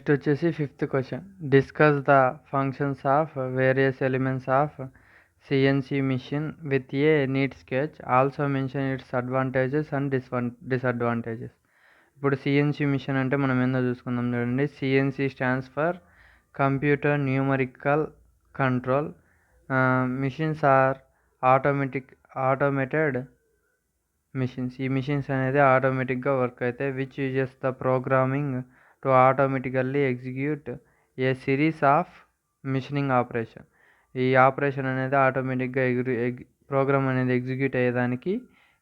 Next వచ్చేసి fifth question. Discuss the functions of various elements of CNC machine with a neat sketch. Also mention its advantages and disadvantages. ఇప్పుడు CNC machine అంటే మనం ఏందో చూసుకుందాం చూడండి. CNC stands for computer numerical control. Machines are automated machines. ఈ machines అనేది ఆటోమేటిక్గా work అవుతాయి. Which uses the programming to automatically execute a series of machining operation. ఈ ఆపరేషన్ అనేది ఆటోమేటిక్గా ప్రోగ్రామ్ అనేది ఎగ్జిక్యూట్ అయ్యేదానికి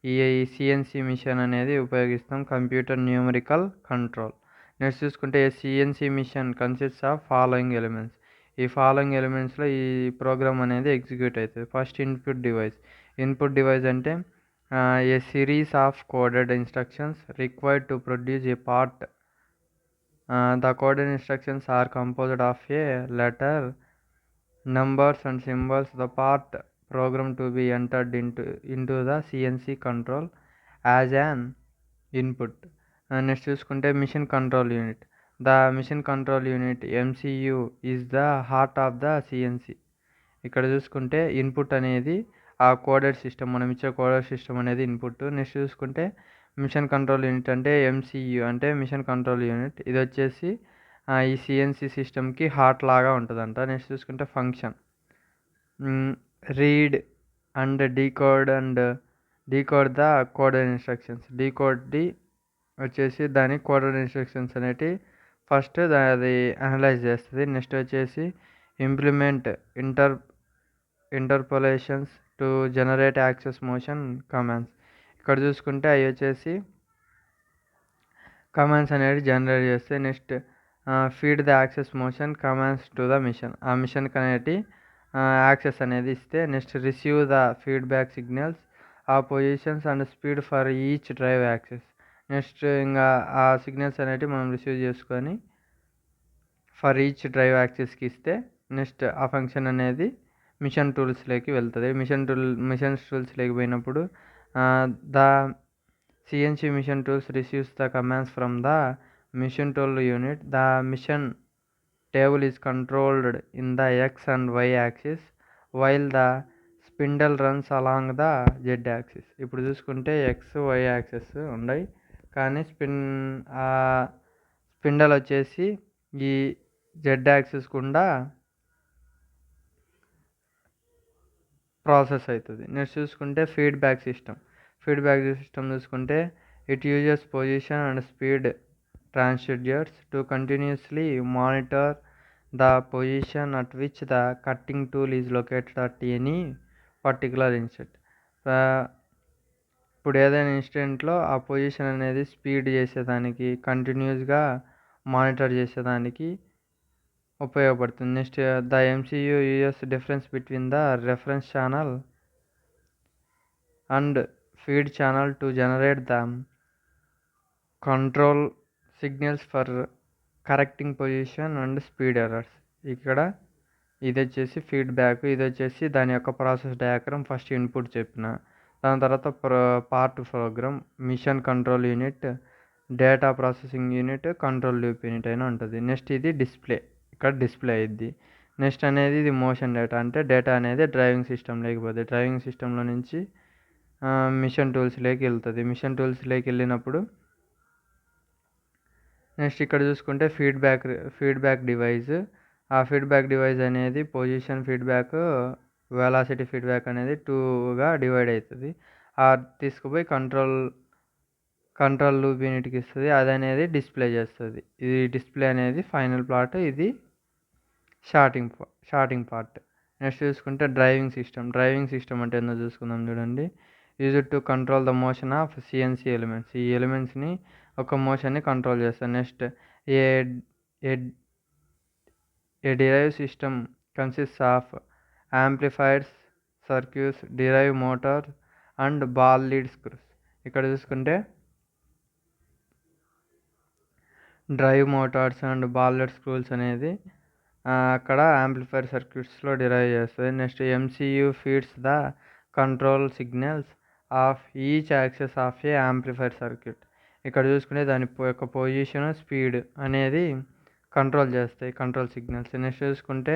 ఈ సిఎన్సి మిషన్ అనేది ఉపయోగిస్తాం. Computer numerical control. నెక్స్ట్ చూసుకుంటే CNC machine consists of following elements. ఈ ఫాలోయింగ్ ఎలిమెంట్స్లో ఈ ప్రోగ్రామ్ అనేది ఎగ్జిక్యూట్ అవుతుంది. First input device. Input device అంటే a series of coded instructions required to produce a part. The coded instructions are composed of a letter, numbers and symbols. The part program to be entered into the CNC control as an input. Next చూసుకుంటే mission control unit. The mission control unit MCU is the heart of the CNC. ఇక్కడ చూసుకుంటే input అనేది ఆ coded system, మనం ఇచ్చే coded system అనేది input. Next చూసుకుంటే mission control unit అంటే ఎంసీయూ అంటే మిషన్ కంట్రోల్ యూనిట్. ఇది వచ్చేసి ఈ సిఎన్సి సిస్టమ్కి హార్ట్ లాగా ఉంటుందంట. నెక్స్ట్ చూసుకుంటే function. Read and decode the coded instructions. డీకోడ్ది వచ్చేసి దాని కోడెడ్ ఇన్స్ట్రక్షన్స్ అనేటివి ఫస్ట్ అది అనలైజ్ చేస్తుంది. నెక్స్ట్ వచ్చేసి implement interpolations to generate axis motion commands. ఇక్కడ చూసుకుంటే అవి వచ్చేసి కమాండ్స్ అనేది జనరేట్ చేస్తే. Next feed the axis motion commands to the machine. ఆ మిషన్కి అనేది యాక్సెస్ అనేది ఇస్తే. Next receive the feedback signals ఆ positions and speed for each drive axis. Next ఇంకా ఆ సిగ్నల్స్ అనేవి మనం రిసీవ్ చేసుకొని ఫర్ ఈచ్ డ్రైవ్ యాక్సెస్కి ఇస్తే నెక్స్ట్ ఆ ఫంక్షన్ అనేది మిషన్ టూల్స్లోకి వెళ్తుంది. మిషన్ టూల్స్లోకి పోయినప్పుడు the CNC machine tools receives the commands from the machine tool unit. The machine table is controlled in the X and Y axis while the spindle runs along the Z axis. ఇప్పుడు చూసుకుంటే X why axis ఉన్నాయి, కానీ spindle వచ్చేసి ఈ Z axis గుండా process అవుతుంది. Next చూసుకుంటే feedback system చూసుకుంటే it uses position and speed transducers to continuously monitor the position at which the cutting tool is located at any particular instant. ఇప్పుడు ఏదైనా ఇన్స్టెంట్లో ఆ పొజిషన్ అనేది స్పీడ్ చేసేదానికి, కంటిన్యూస్గా మానిటర్ చేసేదానికి ఉపయోగపడుతుంది. Next the MCU US difference between the reference channel and feed channel to generate the control signals for correcting position and speed errors. ఇక్కడ ఇది వచ్చేసి ఫీడ్బ్యాక్, ఇది వచ్చేసి దాని యొక్క ప్రాసెస్ డయాగ్రామ్. ఫస్ట్ ఇన్పుట్ చెప్పిన, దాని తర్వాత part program, mission control unit, data processing unit, control loop unit అయినా ఉంటుంది. నెక్స్ట్ ఇది డిస్ప్లే, ఇక్కడ డిస్ప్లే అయ్యిద్ది. నెక్స్ట్ అనేది ఇది మోషన్ డేటా, అంటే డేటా అనేది డ్రైవింగ్ సిస్టమ్ లేకపోతే డ్రైవింగ్ సిస్టంలో నుంచి మిషన్ టూల్స్లోకి వెళ్తుంది. మిషన్ టూల్స్లోకి వెళ్ళినప్పుడు నెక్స్ట్ ఇక్కడ చూసుకుంటే ఫీడ్బ్యాక్ డివైస్. ఆ ఫీడ్బ్యాక్ డివైస్ అనేది పొజిషన్ ఫీడ్బ్యాక్, వెలాసిటీ ఫీడ్బ్యాక్ అనేది 2గా డివైడ్ అవుతుంది. తీసుకుపోయి కంట్రోల్ లూప్ యూనిట్కి ఇస్తుంది. అది అనేది డిస్ప్లే చేస్తుంది. ఇది డిస్ప్లే అనేది ఫైనల్ ప్లాట్, ఇది షార్టింగ్ పార్ట్. నెక్స్ట్ చూసుకుంటే డ్రైవింగ్ సిస్టమ్ అంటే ఏందో చూసుకుందాం చూడండి. Use to control the motion of CNC elements. ఈ ఎలిమెంట్స్ని ఒక మోషన్ని కంట్రోల్ చేస్తాం. Next a drive system consists of amplifiers, circuits, drive motor and ball lead screws. ఇక్కడ చూసుకుంటే drive motors and ball lead screws అనేది అక్కడ యాంప్లిఫైర్ సర్క్యూట్స్లో డిరైవ్ చేస్తుంది. Next MCU feeds the control signals of each axes of A amplifier circuit. ఇక్కడ చూసుకుంటే దాని యొక్క పొజిషన్, స్పీడ్ అనేది కంట్రోల్ చేస్తాయి కంట్రోల్ సిగ్నల్స్. నెక్స్ట్ చూసుకుంటే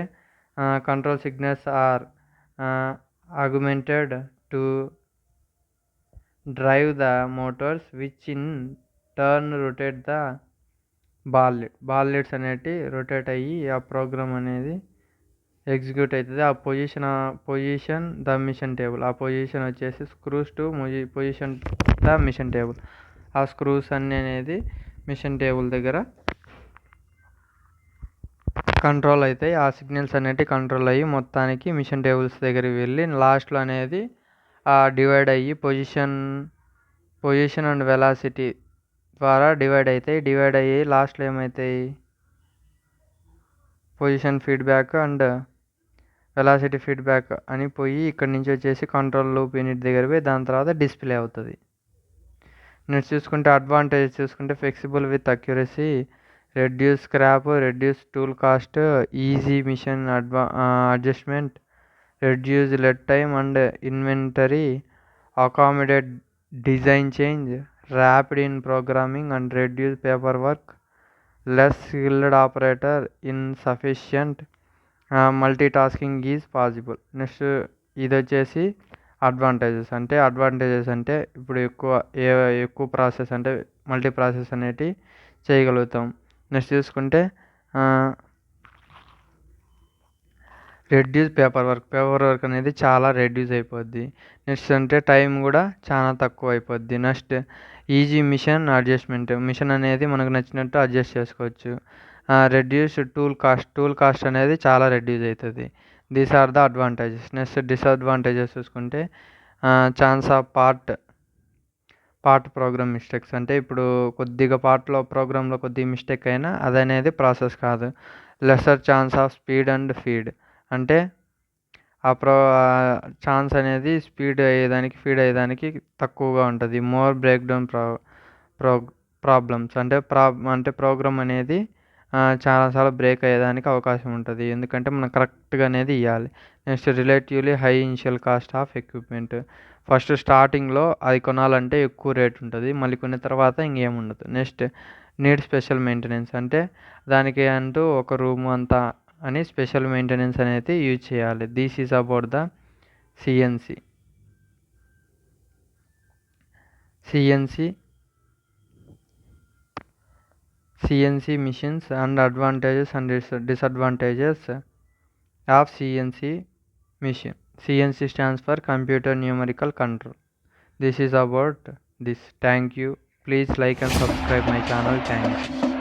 control signals are augmented to drive the motors which in turn rotate the ball leads అనేటివి rotate అయ్యి ఆ ప్రోగ్రామ్ అనేది ఎగ్జిక్యూట్ అవుతుంది. ఆ పొజిషన్ ద మిషన్ టేబుల్. ఆ పొజిషన్ వచ్చేసి screws to position the machine table. ఆ స్క్రూస్ అన్నీ అనేది మిషన్ టేబుల్ దగ్గర కంట్రోల్ అవుతాయి. ఆ సిగ్నల్స్ అనేటివి కంట్రోల్ అయ్యి మొత్తానికి మిషన్ టేబుల్స్ దగ్గరికి వెళ్ళి లాస్ట్లో అనేది డివైడ్ అయ్యి పొజిషన్ అండ్ వెలాసిటీ ద్వారా డివైడ్ అవుతాయి. డివైడ్ అయ్యి లాస్ట్లో ఏమవుతాయి, position feedback and velocity feedback అని పోయి ఇక్కడ నుంచి వచ్చేసి కంట్రోల్ లూప్ యూనిట్ దగ్గర పోయి దాని తర్వాత డిస్ప్లే అవుతుంది. నెక్స్ట్ చూసుకుంటే అడ్వాంటేజ్ చూసుకుంటే flexible with accuracy, reduce scrap, reduce tool cost, easy machine adjustment, reduce lead time and inventory, accommodate design change, rapid in programming and reduce paper work, less skilled operator insufficient, multi tasking is possible. Next ఇది వచ్చేసి advantages అంటే ఇప్పుడు ఎక్కువ process అంటే multi process అనేటివి చేయగలుగుతాం. Next చూసుకుంటే reduce paper work అనేది చాలా రెడ్యూస్ అయిపోద్ది. నెక్స్ట్ అంటే టైం కూడా చాలా తక్కువ అయిపోద్ది. Next easy machine adjustment, machine అనేది మనకు నచ్చినట్టు అడ్జస్ట్ చేసుకోవచ్చు. రెడ్యూస్ టూల్ కాస్ట్ అనేది చాలా రెడ్యూస్ అవుతుంది. These are the advantages. Next disadvantages చూసుకుంటే chance of part program mistakes. అంటే ఇప్పుడు కొద్దిగా ప్రోగ్రాంలో కొద్దిగా మిస్టేక్ అయినా అది అనేది ప్రాసెస్ కాదు. Lesser chance of speed and feed, అంటే ఆ ఛాన్స్ అనేది ఫీడ్ అయ్యేదానికి తక్కువగా ఉంటుంది. మోర్ బ్రేక్ డౌన్ ప్రాబ్లమ్స్, అంటే ప్రోగ్రామ్ అనేది చాలాసార్లు బ్రేక్ అయ్యేదానికి అవకాశం ఉంటుంది, ఎందుకంటే మనం కరెక్ట్గా అనేది ఇవ్వాలి. Next relatively high initial cost of equipment. First స్టార్టింగ్లో అది కొనాలంటే ఎక్కువ రేట్ ఉంటుంది, మళ్ళీ కొన్న తర్వాత ఇంకేముండదు. నెక్స్ట్ నీడ్ స్పెషల్ మెయింటెనెన్స్, అంటే దానికి అంటూ ఒక రూమ్ అంతా అని స్పెషల్ మెయింటెనెన్స్ అనేది యూజ్ చేయాలి. This is about the CNC machines and advantages and disadvantages of CNC machine. CNC stands for computer numerical control. This is about this. Thank you. Please like and subscribe my channel. Thank you.